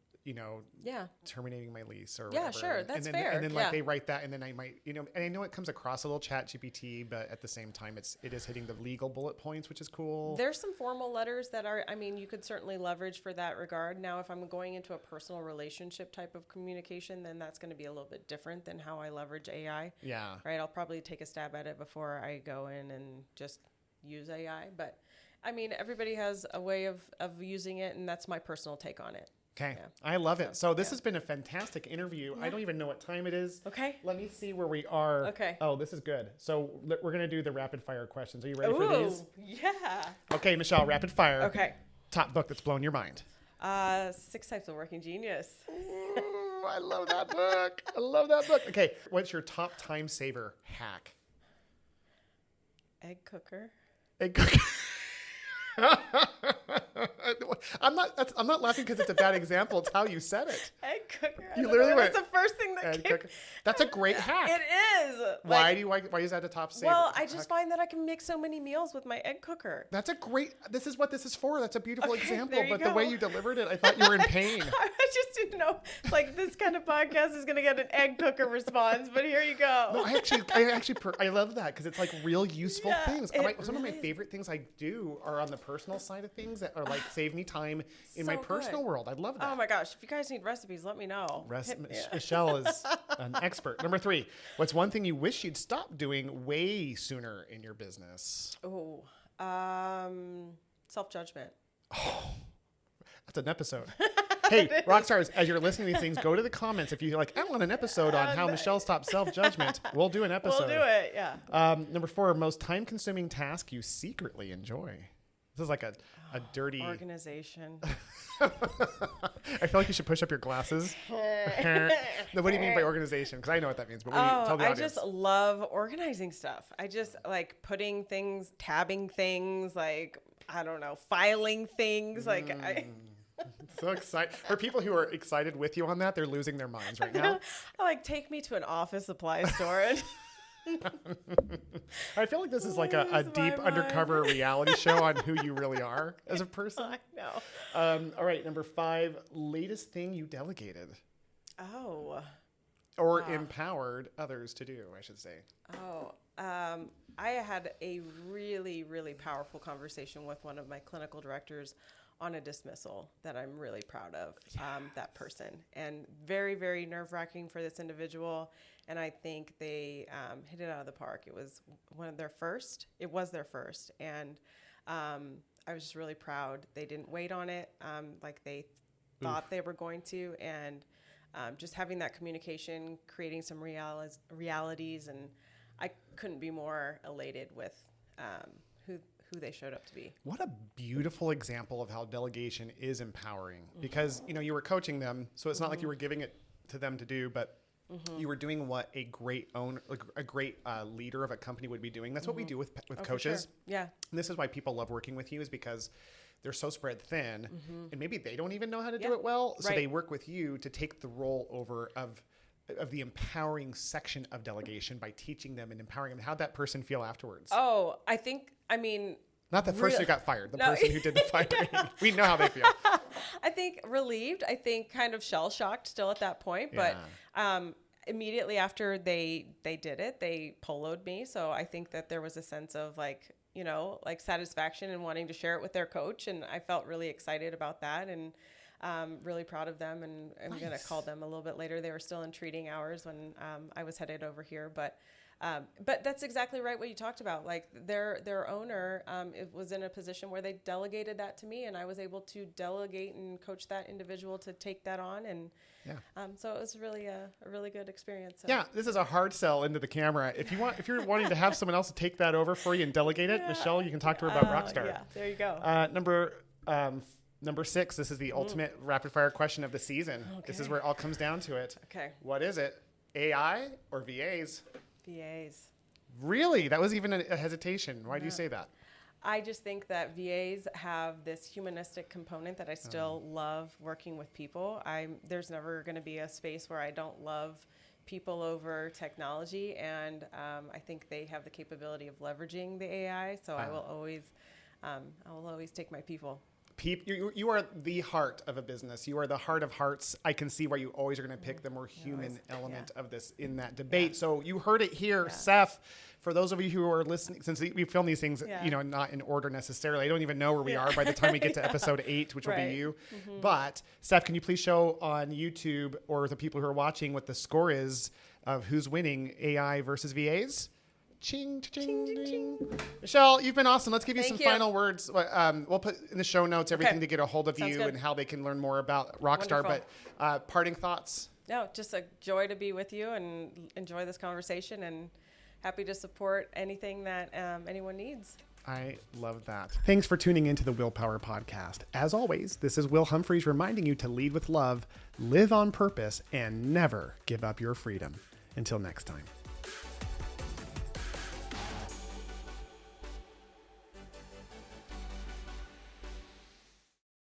Speaker 1: terminating my lease or whatever.
Speaker 2: Yeah, sure. That's
Speaker 1: fair. And then
Speaker 2: like
Speaker 1: they write that, and then I might, and I know it comes across a little ChatGPT, but at the same time, it is hitting the legal bullet points, which is cool.
Speaker 2: There's some formal letters that are, you could certainly leverage for that regard. Now, if I'm going into a personal relationship type of communication, then that's going to be a little bit different than how I leverage AI.
Speaker 1: Yeah.
Speaker 2: Right. I'll probably take a stab at it before I go in and just use AI. But everybody has a way of using it, and that's my personal take on it.
Speaker 1: Okay. Yeah. I love it. So this has been a fantastic interview. I don't even know what time it is.
Speaker 2: Okay.
Speaker 1: Let me see where we are.
Speaker 2: Okay.
Speaker 1: Oh, this is good. So we're going to do the rapid fire questions. Are you ready for these?
Speaker 2: Yeah.
Speaker 1: Okay, Michelle, rapid fire.
Speaker 2: Okay.
Speaker 1: Top book that's blown your mind.
Speaker 2: 6 Types of Working Genius.
Speaker 1: Ooh, I love that book. I love that book. Okay. What's your top time saver hack?
Speaker 2: Egg cooker.
Speaker 1: Egg cooker. I'm not laughing because it's a bad example. It's how you said it.
Speaker 2: Egg cooker.
Speaker 1: You literally went.
Speaker 2: That's the first thing that came.
Speaker 1: That's a great hack.
Speaker 2: It is.
Speaker 1: Why is that a top saver?
Speaker 2: Well, I just find that I can make so many meals with my egg cooker.
Speaker 1: That's a great. This is what this is for. That's a beautiful example. But
Speaker 2: go.
Speaker 1: The way you delivered it, I thought you were in pain.
Speaker 2: I just didn't know. Like, this kind of podcast is going to get an egg cooker response. But here you go.
Speaker 1: No, I love that because it's like real useful things. Some of my favorite things I do are on the personal side of things that are like save me time in my personal world. I love that.
Speaker 2: Oh my gosh. If you guys need recipes, let me know.
Speaker 1: Michelle is an expert. Number 3, what's one thing you wish you'd stop doing way sooner in your business?
Speaker 2: Oh, self-judgment.
Speaker 1: Oh, that's an episode. Hey, Rockstars, as you're listening to these things, go to the comments. If you're like, I want an episode on how Michelle stops self-judgment, we'll do an episode.
Speaker 2: We'll do it, yeah.
Speaker 1: Number 4, most time-consuming task you secretly enjoy. This is like a dirty...
Speaker 2: Organization.
Speaker 1: I feel like you should push up your glasses. What do you mean by organization? Because I know what that means, but tell the audience.
Speaker 2: I just love organizing stuff. I just like putting things, tabbing things, like, I don't know, filing things.
Speaker 1: So excited. For people who are excited with you on that, they're losing their minds right now.
Speaker 2: Take me to an office supply store and...
Speaker 1: I feel like this is like a deep undercover reality show on who you really are as a person.
Speaker 2: I know.
Speaker 1: All right, number 5, latest thing you delegated.
Speaker 2: Oh.
Speaker 1: Or empowered others to do, I should say.
Speaker 2: Oh. I had a really, really powerful conversation with one of my clinical directors on a dismissal that I'm really proud of, that person. And very, very nerve-wracking for this individual. And I think they hit it out of the park. It was their first. And I was just really proud. They didn't wait on it like they thought they were going to. And just having that communication, creating some realities. And I couldn't be more elated with who they showed up to be.
Speaker 1: What a beautiful example of how delegation is empowering, because you were coaching them, so it's not like you were giving it to them to do, but you were doing what a great owner, a great leader of a company would be doing. That's what we do with coaches.
Speaker 2: Sure. Yeah.
Speaker 1: And this is why people love working with you, is because they're so spread thin, and maybe they don't even know how to do it well, so they work with you to take the role over of the empowering section of delegation by teaching them and empowering them. How'd that person feel afterwards?
Speaker 2: Oh,
Speaker 1: Not the person who got fired, the person who did the firing. We know how they feel.
Speaker 2: I think relieved. I think kind of shell shocked still at that point, but immediately after they did it, they poloed me. So I think that there was a sense of like, you know, like satisfaction and wanting to share it with their coach. And I felt really excited about that and really proud of them. And I'm going to call them a little bit later. They were still in treating hours when I was headed over here. But that's exactly right what you talked about. Like their owner it was in a position where they delegated that to me, and I was able to delegate and coach that individual to take that on. And so it was really a really good experience. So.
Speaker 1: Yeah, this is a hard sell into the camera. If you're wanting to have someone else to take that over for you and delegate it, Michelle, you can talk to her about Rockstar.
Speaker 2: Yeah, there you go.
Speaker 1: Number 6. This is the ultimate rapid fire question of the season. Okay. This is where it all comes down to it.
Speaker 2: Okay.
Speaker 1: What is it? AI or VAs?
Speaker 2: VAs.
Speaker 1: Really? That was even a hesitation. Why do you say that?
Speaker 2: I just think that VAs have this humanistic component that I still love working with people. There's never going to be a space where I don't love people over technology, and I think they have the capability of leveraging the AI. So I will always take my people.
Speaker 1: You are the heart of a business. You are the heart of hearts. I can see why you always are going to pick the more human element of this in that debate. So you heard it here, Seth. For those of you who are listening, since we film these things, not in order necessarily. I don't even know where we are by the time we get to episode 8, which will be you. Mm-hmm. But Seth, can you please show on YouTube or the people who are watching what the score is of who's winning AI versus VAs? Ching, ching, ching, ching. Michelle, you've been awesome. Let's give you some final words. We'll put in the show notes everything to get a hold of you and how they can learn more about Rockstar. Wonderful. But parting thoughts? No, just a joy to be with you and enjoy this conversation, and happy to support anything that anyone needs. I love that. Thanks for tuning into the Willpower Podcast. As always, this is Will Humphreys reminding you to lead with love, live on purpose, and never give up your freedom. Until next time.